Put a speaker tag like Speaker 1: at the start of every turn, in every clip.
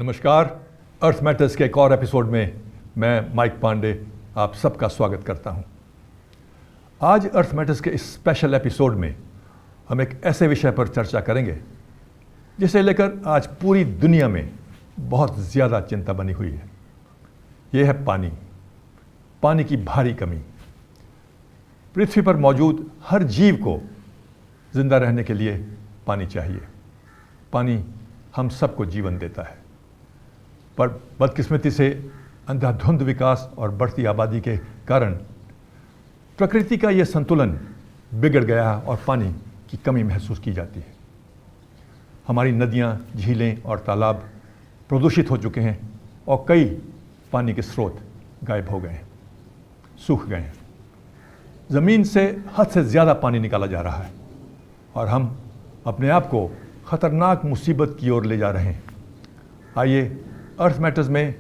Speaker 1: नमस्कार। अर्थ मैटर्स के एक और एपिसोड में मैं माइक पांडे आप सबका स्वागत करता हूं। आज अर्थ मैटर्स के इस स्पेशल एपिसोड में हम एक ऐसे विषय पर चर्चा करेंगे जिसे लेकर आज पूरी दुनिया में बहुत ज़्यादा चिंता बनी हुई है। यह है पानी की भारी कमी। पृथ्वी पर मौजूद हर जीव को जिंदा रहने के लिए पानी चाहिए। पानी हम सबको जीवन देता है, पर बदकिस्मती से अंधाधुंध विकास और बढ़ती आबादी के कारण प्रकृति का यह संतुलन बिगड़ गया है और पानी की कमी महसूस की जाती है। हमारी नदियाँ, झीलें और तालाब प्रदूषित हो चुके हैं और कई पानी के स्रोत गायब हो गए हैं, सूख गए हैं। ज़मीन से हद से ज़्यादा पानी निकाला जा रहा है और हम अपने आप को खतरनाक मुसीबत की ओर ले जा रहे हैं। आइए अर्थ मैटर्स में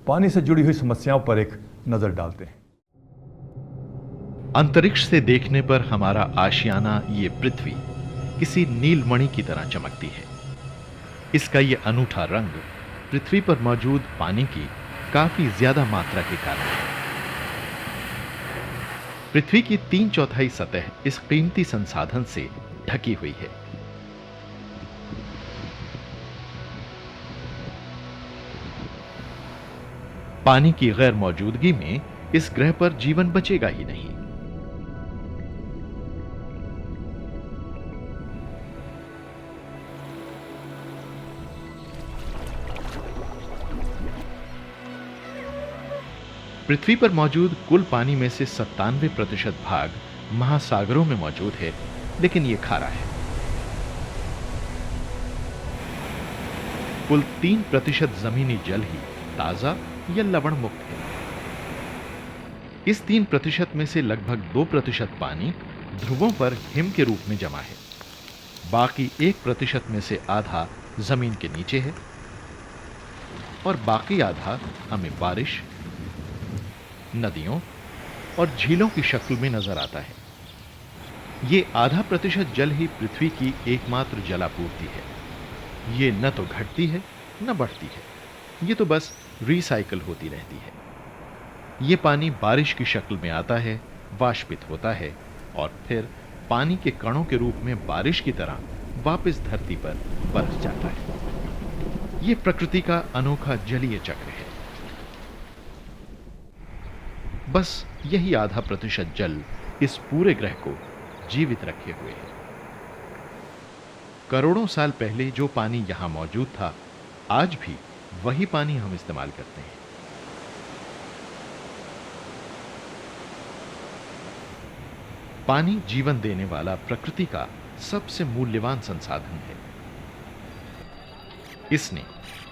Speaker 1: पानी से जुड़ी हुई समस्याओं पर एक नजर डालते हैं।
Speaker 2: अंतरिक्ष से देखने पर हमारा आशियाना ये पृथ्वी किसी नीलमणि की तरह चमकती है। इसका ये अनूठा रंग पृथ्वी पर मौजूद पानी की काफी ज्यादा मात्रा के कारण है। पृथ्वी की 3/4 सतह इस कीमती संसाधन से ढकी हुई है। पानी की गैर मौजूदगी में इस ग्रह पर जीवन बचेगा ही नहीं। पृथ्वी पर मौजूद कुल पानी में से 97% भाग महासागरों में मौजूद है, लेकिन यह खारा है। कुल 3% जमीनी जल ही ताजा या लवण मुक्त है। इस 3% में से लगभग 2% पानी ध्रुवों पर हिम के रूप में जमा है। बाकी 1% में से आधा जमीन के नीचे है और बाकी आधा हमें बारिश, नदियों और झीलों की शक्ल में नजर आता है। ये 0.5% जल ही पृथ्वी की एकमात्र जलापूर्ति है। ये न तो घटती है न बढ़ती है, ये तो बस रिसाइकल होती रहती है। ये पानी बारिश की शक्ल में आता है, वाष्पित होता है और फिर पानी के कणों के रूप में बारिश की तरह वापस धरती पर बरस जाता है। ये प्रकृति का अनोखा जलीय चक्र है। बस यही 0.5% जल इस पूरे ग्रह को जीवित रखे हुए है। करोड़ों साल पहले जो पानी यहां मौजूद था, आज भी वही पानी हम इस्तेमाल करते हैं। पानी जीवन देने वाला प्रकृति का सबसे मूल्यवान संसाधन है। इसने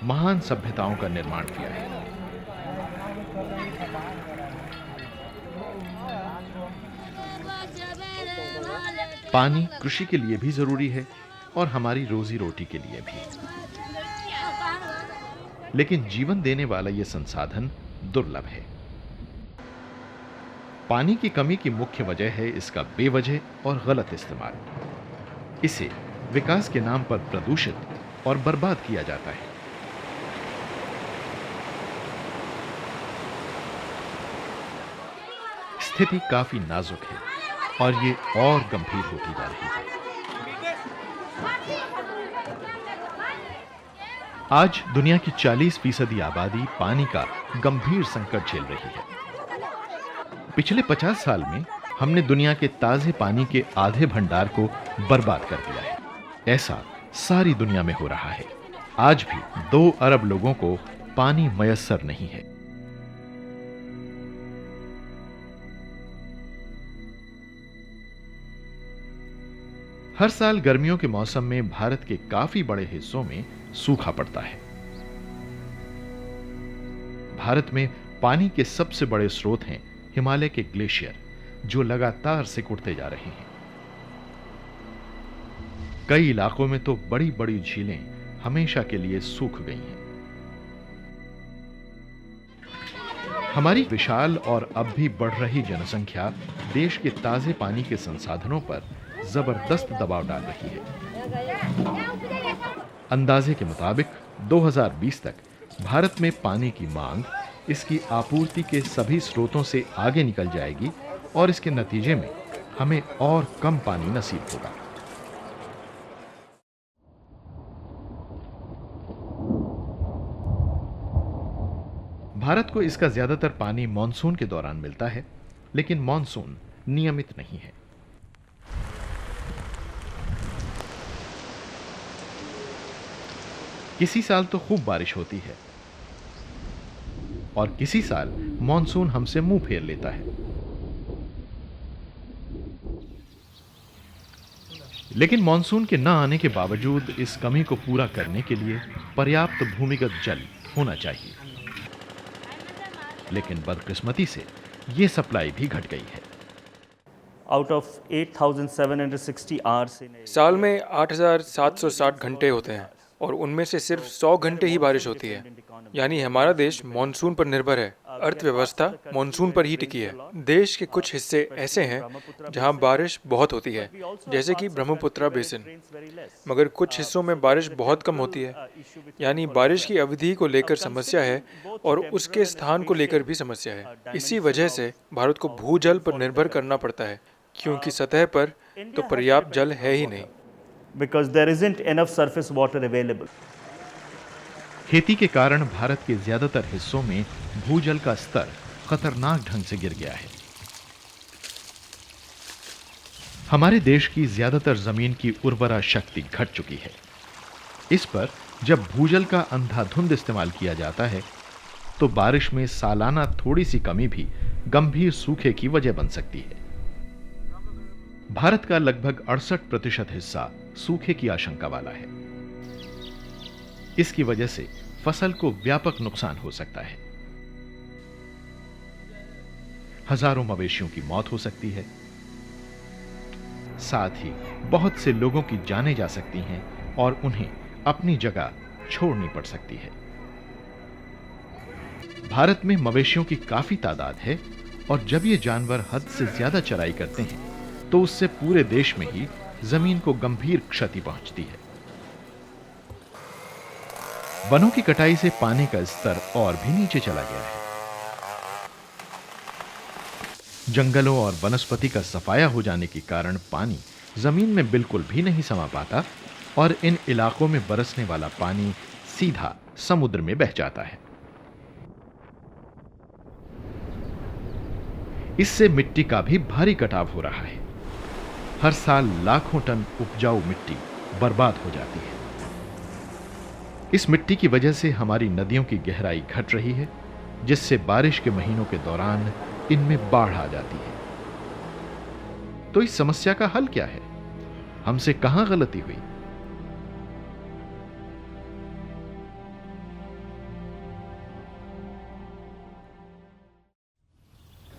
Speaker 2: महान सभ्यताओं का निर्माण किया है। पानी कृषि के लिए भी जरूरी है और हमारी रोजी रोटी के लिए भी। लेकिन जीवन देने वाला यह संसाधन दुर्लभ है। पानी की कमी की मुख्य वजह है इसका बेवजह और गलत इस्तेमाल। इसे विकास के नाम पर प्रदूषित और बर्बाद किया जाता है। स्थिति काफी नाजुक है और ये और गंभीर होती जा रही है। आज दुनिया की 40% आबादी पानी का गंभीर संकट झेल रही है। पिछले 50 साल में हमने दुनिया के ताजे पानी के आधे भंडार को बर्बाद कर दिया है। ऐसा सारी दुनिया में हो रहा है। आज भी 2 अरब लोगों को पानी मयस्सर नहीं है। हर साल गर्मियों के मौसम में भारत के काफी बड़े हिस्सों में सूखा पड़ता है। भारत में पानी के सबसे बड़े स्रोत हैं हिमालय के ग्लेशियर, जो लगातार सिकुड़ते जा रहे हैं। कई इलाकों में तो बड़ी बड़ी झीलें हमेशा के लिए सूख गई हैं। हमारी विशाल और अब भी बढ़ रही जनसंख्या देश के ताजे पानी के संसाधनों पर जबरदस्त दबाव डाल रही है। अंदाजे के मुताबिक 2020 तक भारत में पानी की मांग इसकी आपूर्ति के सभी स्रोतों से आगे निकल जाएगी और इसके नतीजे में हमें और कम पानी नसीब होगा। भारत को इसका ज्यादातर पानी मॉनसून के दौरान मिलता है, लेकिन मॉनसून नियमित नहीं है। किसी साल तो खूब बारिश होती है और किसी साल मॉनसून हमसे मुंह फेर लेता है। लेकिन मॉनसून के न आने के बावजूद इस कमी को पूरा करने के लिए पर्याप्त भूमिगत जल होना चाहिए, लेकिन बदकिस्मती से यह सप्लाई भी घट गई है।
Speaker 3: Out of 8,760 hours in a
Speaker 4: साल में 8,760 घंटे होते हैं और उनमें से सिर्फ 100 घंटे ही बारिश होती है। यानी हमारा देश मानसून पर निर्भर है। अर्थव्यवस्था मानसून पर ही टिकी है। देश के कुछ हिस्से ऐसे हैं जहां बारिश बहुत होती है, जैसे कि ब्रह्मपुत्रा बेसिन, मगर कुछ हिस्सों में बारिश बहुत कम होती है। यानी बारिश की अवधि को लेकर समस्या है और उसके स्थान को लेकर भी समस्या है। इसी वजह से भारत को भूजल पर निर्भर करना पड़ता है, क्योंकि सतह पर तो पर्याप्त जल है ही नहीं।
Speaker 3: because there isn't enough surface water available.
Speaker 2: खेती के कारण भारत के ज्यादातर हिस्सों में भूजल का स्तर खतरनाक ढंग से गिर गया है। हमारे देश की ज्यादातर जमीन की उर्वरा शक्ति घट चुकी है। इस पर जब भूजल का अंधाधुंध इस्तेमाल किया जाता है तो बारिश में सालाना थोड़ी सी कमी भी गंभीर सूखे की वजह बन सकती है। भारत का लगभग 68% हिस्सा सूखे की आशंका वाला है। इसकी वजह से फसल को व्यापक नुकसान हो सकता है। हजारों मवेशियों की मौत हो सकती है, साथ ही बहुत से लोगों की जानें जा सकती हैं और उन्हें अपनी जगह छोड़नी पड़ सकती है। भारत में मवेशियों की काफी तादाद है और जब ये जानवर हद से ज्यादा चराई करते हैं तो उससे पूरे देश में ही जमीन को गंभीर क्षति पहुंचती है। वनों की कटाई से पानी का स्तर और भी नीचे चला गया है। जंगलों और वनस्पति का सफाया हो जाने के कारण पानी जमीन में बिल्कुल भी नहीं समा पाता और इन इलाकों में बरसने वाला पानी सीधा समुद्र में बह जाता है। इससे मिट्टी का भी भारी कटाव हो रहा है। हर साल लाखों टन उपजाऊ मिट्टी बर्बाद हो जाती है। इस मिट्टी की वजह से हमारी नदियों की गहराई घट रही है, जिससे बारिश के महीनों के दौरान इनमें बाढ़ आ जाती है। तो इस समस्या का हल क्या है? हमसे कहां गलती हुई?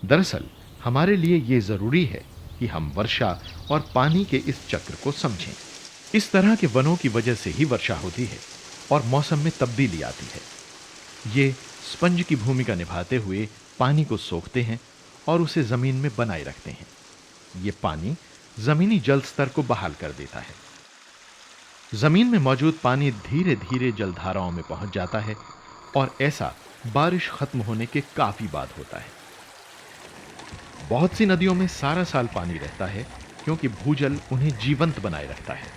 Speaker 2: दरअसल हमारे लिए यह जरूरी है कि हम वर्षा और पानी के इस चक्र को समझें। इस तरह के वनों की वजह से ही वर्षा होती है और मौसम में तब्दीली आती है। ये स्पंज की भूमिका निभाते हुए पानी को सोखते हैं और उसे जमीन में बनाए रखते हैं। ये पानी जमीनी जल स्तर को बहाल कर देता है। जमीन में मौजूद पानी धीरे धीरे जलधाराओं में पहुंच जाता है और ऐसा बारिश खत्म होने के काफी बाद होता है। बहुत सी नदियों में सारा साल पानी रहता है क्योंकि भूजल उन्हें जीवंत बनाए रखता है।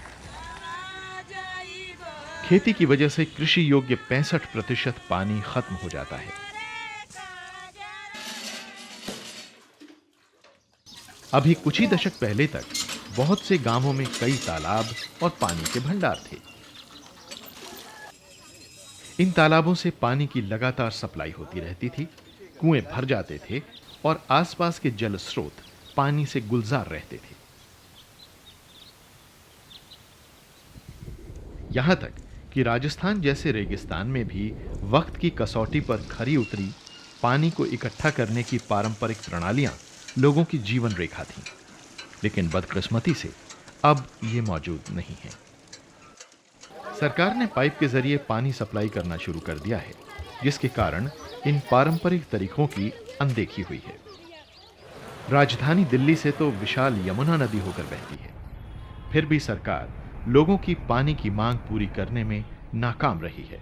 Speaker 2: खेती की वजह से कृषि योग्य 65% पानी खत्म हो जाता है। अभी कुछ ही दशक पहले तक बहुत से गांवों में कई तालाब और पानी के भंडार थे। इन तालाबों से पानी की लगातार सप्लाई होती रहती थी, कुएं भर जाते थे और आसपास के जल स्रोत पानी से गुलजार रहते थे। यहां तक कि राजस्थान जैसे रेगिस्तान में भी वक्त की कसौटी पर खरी उतरी पानी को इकट्ठा करने की पारंपरिक प्रणालियां लोगों की जीवन रेखा थीं, लेकिन बदकिस्मती से अब ये मौजूद नहीं है। सरकार ने पाइप के जरिए पानी सप्लाई करना शुरू कर दिया है, जिसके कारण इन पारंपरिक तरीकों की अनदेखी हुई है। राजधानी दिल्ली से तो विशाल यमुना नदी होकर बहती है, फिर भी सरकार लोगों की पानी की मांग पूरी करने में नाकाम रही है।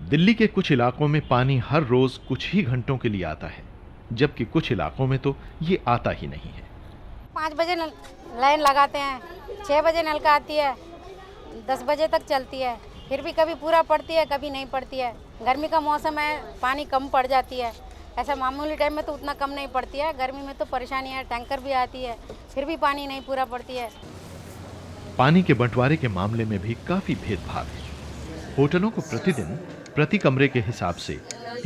Speaker 2: दिल्ली के कुछ इलाकों में पानी हर रोज कुछ ही घंटों के लिए आता है, जबकि कुछ इलाकों में तो ये आता ही नहीं है।
Speaker 5: 5 बजे लाइन लगाते हैं, 6 बजे नलका आती है, 10 बजे तक चलती है, फिर भी कभी पूरा पड़ती है कभी नहीं पड़ती है। गर्मी का मौसम है, पानी कम पड़ जाती है। ऐसा मामूली टाइम में तो उतना कम नहीं पड़ती है, गर्मी में तो परेशानी है, टैंकर भी आती है, फिर भी पानी नहीं पूरा पड़ती है।
Speaker 2: पानी के बंटवारे के मामले में भी काफी भेदभाव है। होटलों को प्रतिदिन प्रति कमरे के हिसाब से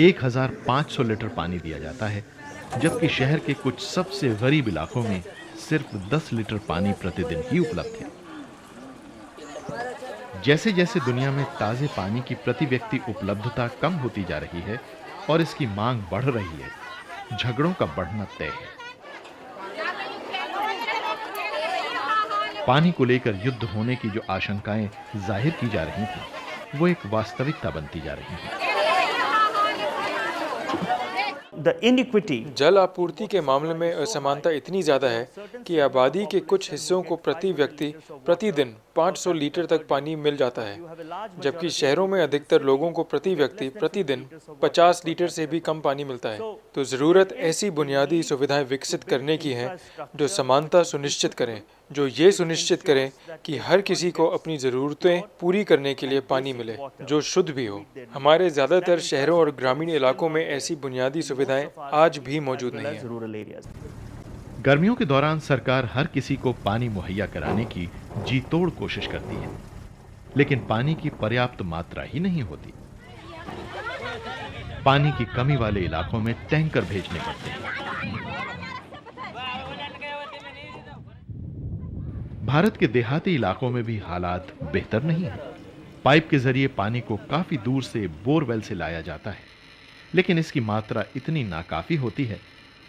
Speaker 2: 1500 लीटर पानी दिया जाता है, जबकि शहर के कुछ सबसे गरीब इलाकों में सिर्फ 10 लीटर पानी प्रतिदिन ही उपलब्ध है। जैसे जैसे दुनिया में ताजे पानी की प्रति व्यक्ति उपलब्धता कम होती जा रही है और इसकी मांग बढ़ रही है, झगड़ों का बढ़ना तय है। पानी को लेकर युद्ध होने की जो आशंकाएं जाहिर की जा रही थी, वो एक वास्तविकता बनती जा रही है।
Speaker 3: The inequity
Speaker 4: जल आपूर्ति के मामले में असमानता इतनी ज़्यादा है कि आबादी के कुछ हिस्सों को प्रति व्यक्ति प्रतिदिन 500 लीटर तक पानी मिल जाता है, जबकि शहरों में अधिकतर लोगों को प्रति व्यक्ति प्रतिदिन 50 लीटर से भी कम पानी मिलता है। तो ज़रूरत ऐसी बुनियादी सुविधाएं विकसित करने की है जो समानता सुनिश्चित करें, जो ये सुनिश्चित करें कि हर किसी को अपनी ज़रूरतें पूरी करने के लिए पानी मिले, जो शुद्ध भी हो। हमारे ज़्यादातर शहरों और ग्रामीण इलाकों में ऐसी बुनियादी सुविधाएं आज भी मौजूद नहीं हैं।
Speaker 3: rural areas.
Speaker 2: गर्मियों के दौरान सरकार हर किसी को पानी मुहैया कराने की जी तोड़ कोशिश करती है, लेकिन पानी की पर्याप्त मात्रा ही नहीं होती। पानी की कमी वाले इलाकों में टैंकर भेजने पड़ते हैं। भारत के देहाती इलाकों में भी हालात बेहतर नहीं है। पाइप के जरिए पानी को काफी दूर से बोरवेल से लाया जाता है, लेकिन इसकी मात्रा इतनी नाकाफी होती है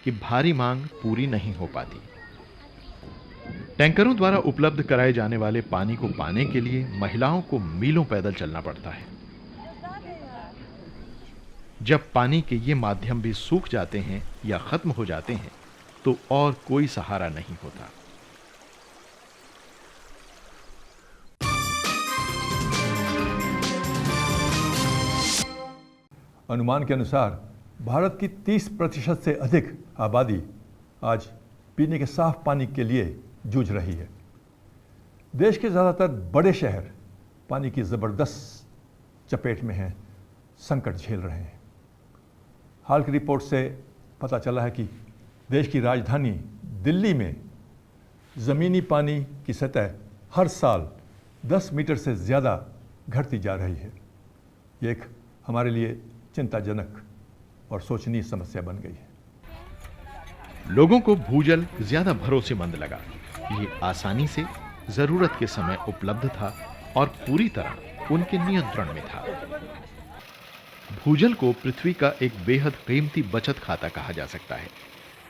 Speaker 2: कि भारी मांग पूरी नहीं हो पाती। टैंकरों द्वारा उपलब्ध कराए जाने वाले पानी को पाने के लिए महिलाओं को मीलों पैदल चलना पड़ता है। जब पानी के ये माध्यम भी सूख जाते हैं या खत्म हो जाते हैं, तो और कोई सहारा नहीं होता।
Speaker 1: अनुमान के अनुसार भारत की 30% से अधिक आबादी आज पीने के साफ पानी के लिए जूझ रही है। देश के ज़्यादातर बड़े शहर पानी की ज़बरदस्त चपेट में हैं, संकट झेल रहे हैं। हाल की रिपोर्ट से पता चला है कि देश की राजधानी दिल्ली में ज़मीनी पानी की सतह हर साल 10 मीटर से ज़्यादा घटती जा रही है। ये एक हमारे लिए चिंताजनक और सोचनीय समस्या बन गई है।
Speaker 2: लोगों को भूजल ज्यादा भरोसेमंद लगा। ये आसानी से जरूरत के समय उपलब्ध था और पूरी तरह उनके नियंत्रण में था। भूजल को पृथ्वी का एक बेहद कीमती बचत खाता कहा जा सकता है।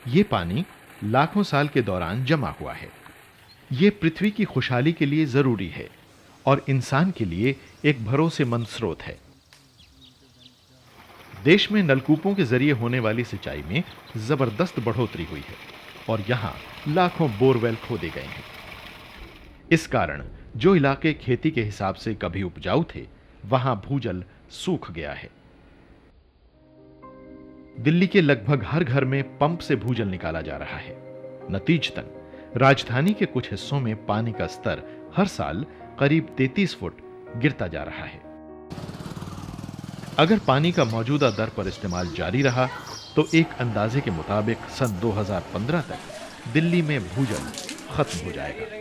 Speaker 2: ये पानी लाखों साल के दौरान जमा हुआ है। ये पृथ्वी की खुशहाली के लिए जरूरी है और इंसान के लिए एक भरोसेमंद स्रोत है। देश में नलकूपों के जरिए होने वाली सिंचाई में जबरदस्त बढ़ोतरी हुई है और यहां लाखों बोरवेल खोदे गए हैं। इस कारण जो इलाके खेती के हिसाब से कभी उपजाऊ थे, वहां भूजल सूख गया है। दिल्ली के लगभग हर घर में पंप से भूजल निकाला जा रहा है। नतीजतन राजधानी के कुछ हिस्सों में पानी का स्तर हर साल करीब 33 फुट गिरता जा रहा है। अगर पानी का मौजूदा दर पर इस्तेमाल जारी रहा तो एक अंदाजे के मुताबिक सन 2015 तक दिल्ली में भूजल खत्म हो जाएगा।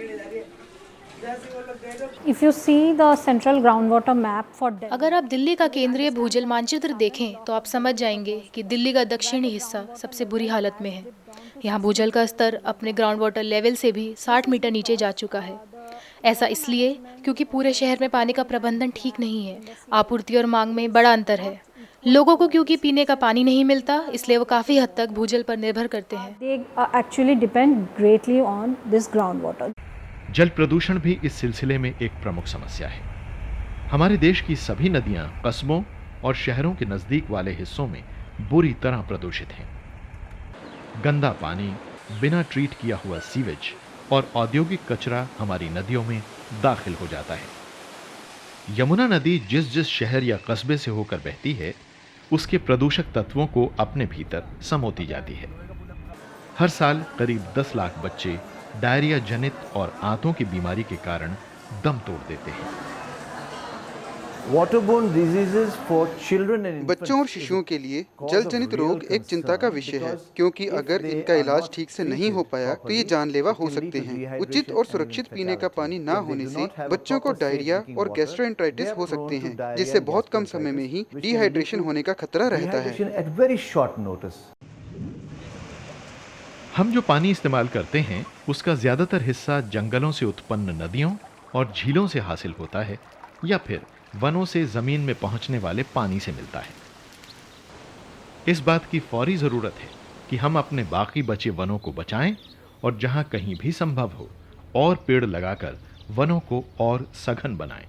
Speaker 6: If you see the central groundwater map for Delhi,
Speaker 7: अगर आप दिल्ली का केंद्रीय भूजल मानचित्र देखें तो आप समझ जाएंगे कि दिल्ली का दक्षिणी हिस्सा सबसे बुरी हालत में है। यहाँ भूजल का स्तर अपने ग्राउंड वाटर लेवल से भी 60 मीटर नीचे जा चुका है। ऐसा इसलिए क्योंकि पूरे शहर में पानी का प्रबंधन ठीक नहीं है। आपूर्ति और मांग में बड़ा अंतर है। लोगों को क्योंकि पीने का पानी नहीं मिलता, इसलिए वो काफ़ी हद तक भूजल पर निर्भर करते हैं।
Speaker 6: they actually depend greatly on this groundwater.
Speaker 2: जल प्रदूषण भी इस सिलसिले में एक प्रमुख समस्या है। हमारे देश की सभी नदियां कस्बों और शहरों के नजदीक वाले हिस्सों में बुरी तरह प्रदूषित हैं। गंदा पानी, बिना ट्रीट किया हुआ सीवेज और औद्योगिक कचरा हमारी नदियों में दाखिल हो जाता है। यमुना नदी जिस जिस शहर या कस्बे से होकर बहती है, उसके प्रदूषक तत्वों को अपने भीतर समोती जाती है। हर साल करीब 10 लाख बच्चे डायरिया जनित और आंतों की बीमारी के कारण दम तोड़ देते हैं।
Speaker 8: बच्चों और शिशुओं के लिए जल जनित रोग एक चिंता का विषय है, क्योंकि अगर इनका इलाज ठीक से नहीं हो पाया तो ये जानलेवा हो सकते हैं। उचित और सुरक्षित पीने का पानी ना होने से बच्चों को डायरिया और गैस्ट्रोएंटेराइटिस हो सकते हैं, जिससे बहुत कम समय में ही डिहाइड्रेशन होने का खतरा रहता है।
Speaker 2: हम जो पानी इस्तेमाल करते हैं उसका ज्यादातर हिस्सा जंगलों से उत्पन्न नदियों और झीलों से हासिल होता है या फिर वनों से जमीन में पहुंचने वाले पानी से मिलता है। इस बात की फौरी जरूरत है कि हम अपने बाकी बचे वनों को बचाएं और जहां कहीं भी संभव हो और पेड़ लगाकर वनों को और सघन बनाएं।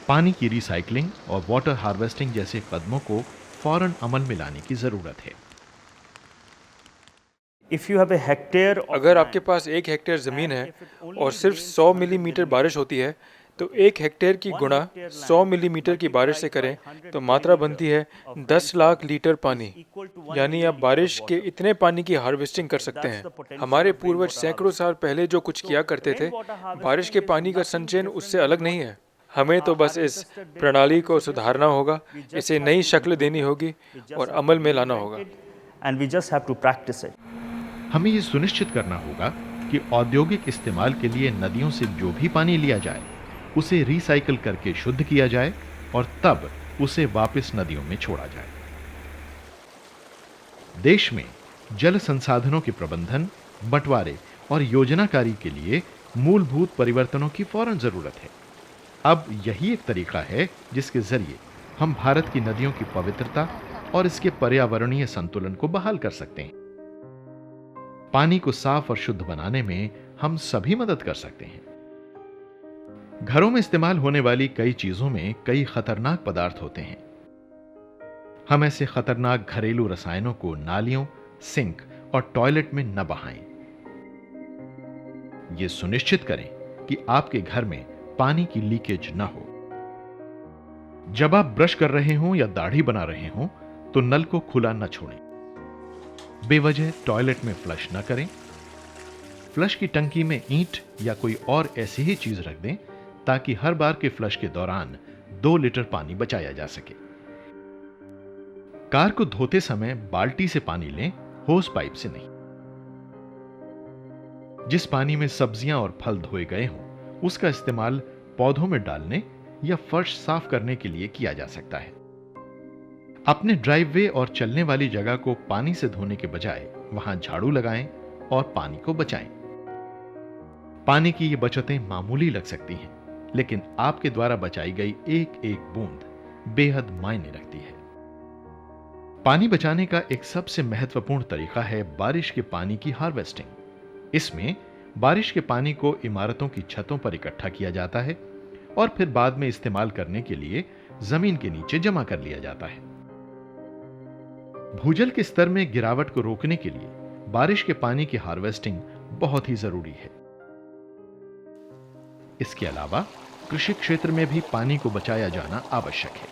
Speaker 2: पानी की रिसाइकलिंग और वाटर हार्वेस्टिंग जैसे कदमों को फौरन अमल में लाने की जरूरत है।
Speaker 4: अगर आपके पास 1 हेक्टेयर ज़मीन है और सिर्फ 100 मिलीमीटर बारिश होती है, तो 1 हेक्टेयर की गुणा 100 मिलीमीटर की बारिश से करें तो मात्रा बनती है 10 लाख लीटर पानी। यानी आप बारिश के इतने पानी की हार्वेस्टिंग कर सकते हैं। हमारे पूर्वज सैकड़ों साल पहले जो कुछ किया करते थे, बारिश के पानी का संचयन उससे अलग नहीं है। हमें तो बस इस प्रणाली को सुधारना होगा, इसे नई शक्ल देनी होगी और अमल में लाना होगा।
Speaker 2: हमें ये सुनिश्चित करना होगा कि औद्योगिक इस्तेमाल के लिए नदियों से जो भी पानी लिया जाए उसे रिसाइकल करके शुद्ध किया जाए और तब उसे वापस नदियों में छोड़ा जाए। देश में जल संसाधनों के प्रबंधन, बंटवारे और योजनाकारी के लिए मूलभूत परिवर्तनों की फौरन जरूरत है। अब यही एक तरीका है जिसके जरिए हम भारत की नदियों की पवित्रता और इसके पर्यावरणीय संतुलन को बहाल कर सकते हैं। पानी को साफ और शुद्ध बनाने में हम सभी मदद कर सकते हैं। घरों में इस्तेमाल होने वाली कई चीजों में कई खतरनाक पदार्थ होते हैं। हम ऐसे खतरनाक घरेलू रसायनों को नालियों, सिंक और टॉयलेट में न बहाएं। यह सुनिश्चित करें कि आपके घर में पानी की लीकेज न हो। जब आप ब्रश कर रहे हों या दाढ़ी बना रहे हों तो नल को खुला न छोड़ें। बेवजह टॉयलेट में फ्लश न करें। फ्लश की टंकी में ईंट या कोई और ऐसी ही चीज रख दें ताकि हर बार के फ्लश के दौरान 2 लीटर पानी बचाया जा सके। कार को धोते समय बाल्टी से पानी लें, होस पाइप से नहीं। जिस पानी में सब्जियां और फल धोए गए हों उसका इस्तेमाल पौधों में डालने या फर्श साफ करने के लिए किया जा सकता है। अपने ड्राइववे और चलने वाली जगह को पानी से धोने के बजाय वहां झाड़ू लगाएं और पानी को बचाएं। पानी की ये बचतें मामूली लग सकती हैं, लेकिन आपके द्वारा बचाई गई एक एक बूंद बेहद मायने रखती है। पानी बचाने का एक सबसे महत्वपूर्ण तरीका है बारिश के पानी की हार्वेस्टिंग। इसमें बारिश के पानी को इमारतों की छतों पर इकट्ठा किया जाता है और फिर बाद में इस्तेमाल करने के लिए जमीन के नीचे जमा कर लिया जाता है। भूजल के स्तर में गिरावट को रोकने के लिए बारिश के पानी की हार्वेस्टिंग बहुत ही जरूरी है। इसके अलावा कृषि क्षेत्र में भी पानी को बचाया जाना आवश्यक है।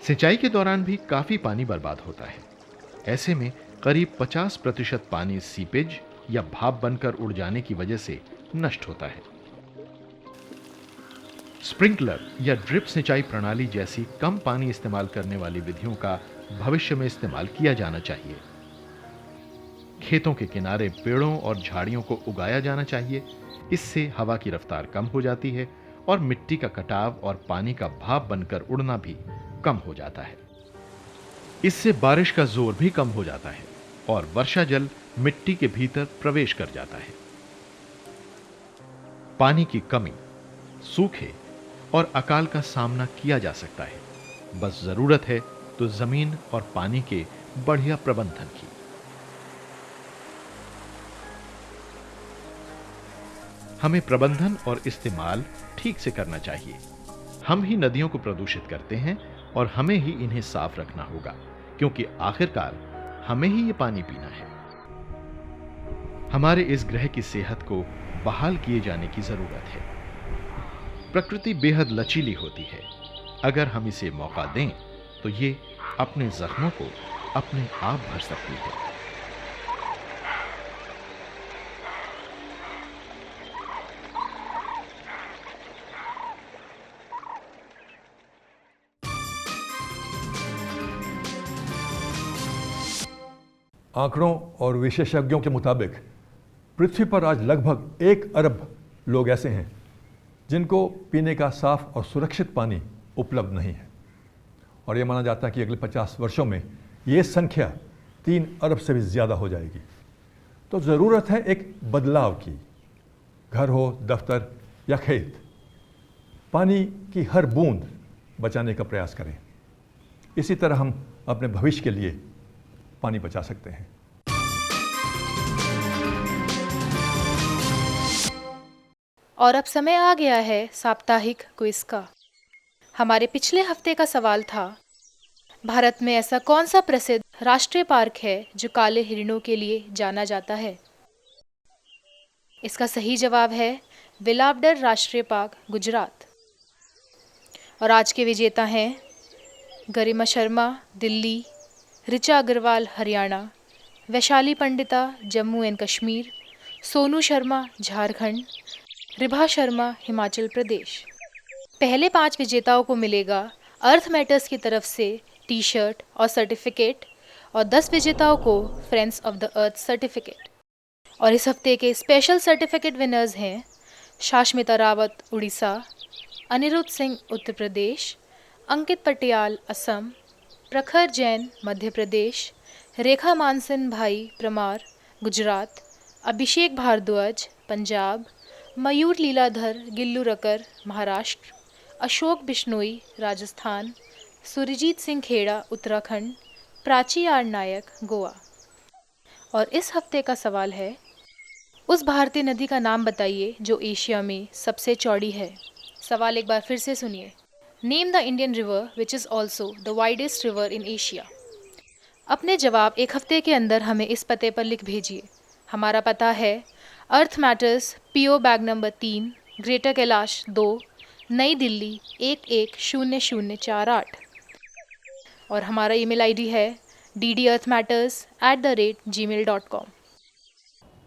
Speaker 2: सिंचाई के दौरान भी काफी पानी बर्बाद होता है। ऐसे में करीब 50% पानी सीपेज या भाप बनकर उड़ जाने की वजह से नष्ट होता है। स्प्रिंकलर या ड्रिप सिंचाई प्रणाली जैसी कम पानी इस्तेमाल करने वाली विधियों का भविष्य में इस्तेमाल किया जाना चाहिए। खेतों के किनारे पेड़ों और झाड़ियों को उगाया जाना चाहिए। इससे हवा की रफ्तार कम हो जाती है और मिट्टी का कटाव और पानी का भाप बनकर उड़ना भी कम हो जाता है। इससे बारिश का जोर भी कम हो जाता है और वर्षा जल मिट्टी के भीतर प्रवेश कर जाता है। पानी की कमी, सूखे और अकाल का सामना किया जा सकता है। बस जरूरत है तो जमीन और पानी के बढ़िया प्रबंधन की। हमें प्रबंधन और इस्तेमाल ठीक से करना चाहिए। हम ही नदियों को प्रदूषित करते हैं और हमें ही इन्हें साफ रखना होगा, क्योंकि आखिरकार हमें ही ये पानी पीना है। हमारे इस ग्रह की सेहत को बहाल किए जाने की जरूरत है। प्रकृति बेहद लचीली होती है। अगर हम इसे मौका दें तो ये अपने जख्मों को अपने आप भर सकती है।
Speaker 1: आंकड़ों और विशेषज्ञों के मुताबिक पृथ्वी पर आज लगभग 1 अरब लोग ऐसे हैं जिनको पीने का साफ और सुरक्षित पानी उपलब्ध नहीं है, और यह माना जाता है कि अगले 50 वर्षों में ये संख्या 3 अरब से भी ज़्यादा हो जाएगी। तो ज़रूरत है एक बदलाव की। घर हो, दफ्तर या खेत, पानी की हर बूंद बचाने का प्रयास करें। इसी तरह हम अपने भविष्य के लिए पानी बचा सकते हैं।
Speaker 7: और अब समय आ गया है साप्ताहिक क्विज का। हमारे पिछले हफ्ते का सवाल था, भारत में ऐसा कौन सा प्रसिद्ध राष्ट्रीय पार्क है जो काले हिरणों के लिए जाना जाता है? इसका सही जवाब है वेलावदर राष्ट्रीय पार्क, गुजरात। और आज के विजेता हैं गरिमा शर्मा, दिल्ली; ऋचा अग्रवाल, हरियाणा; वैशाली पंडिता, जम्मू एंड कश्मीर; सोनू शर्मा, झारखंड; रिभा शर्मा, हिमाचल प्रदेश। पहले 5 विजेताओं को मिलेगा अर्थ मैटर्स की तरफ से टी शर्ट और सर्टिफिकेट, और 10 विजेताओं को friends of the earth certificate. और इस हफ्ते के स्पेशल सर्टिफिकेट विनर्स हैं शाश्मिता रावत, उड़ीसा; अनिरुद्ध सिंह, उत्तर प्रदेश; अंकित पटियाल, असम; प्रखर जैन, मध्य प्रदेश; रेखा मानसिन भाई, प्रमार, गुजरात; अभिषेक भारद्वाज, पंजाब; मयूर लीलाधर गिल्लूरकर, महाराष्ट्र; अशोक बिश्नोई, राजस्थान; सुरजीत सिंह खेड़ा, उत्तराखंड; प्राची आर नायक, गोवा। और इस हफ्ते का सवाल है, उस भारतीय नदी का नाम बताइए जो एशिया में सबसे चौड़ी है। सवाल एक बार फिर से सुनिए। Name the Indian river which is also the widest river in Asia. अपने जवाब 1 हफ्ते के अंदर हमें इस पते पर लिख भेजिए। हमारा पता है Earth Matters, PO bag number 3, Greater Kailash 2, New Delhi 110048। और हमारा ईमेल ID है ddearthmatters@gmail.com।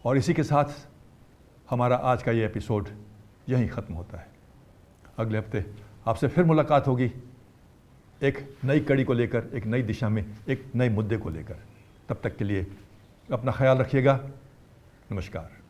Speaker 1: और इसी के साथ हमारा आज का ये एपिसोड यहीं ख़त्म होता है। अगले हफ्ते आपसे फिर मुलाकात होगी, एक नई कड़ी को लेकर, एक नई दिशा में, एक नए मुद्दे को लेकर। तब तक के लिए अपना ख्याल रखिएगा। नमस्कार।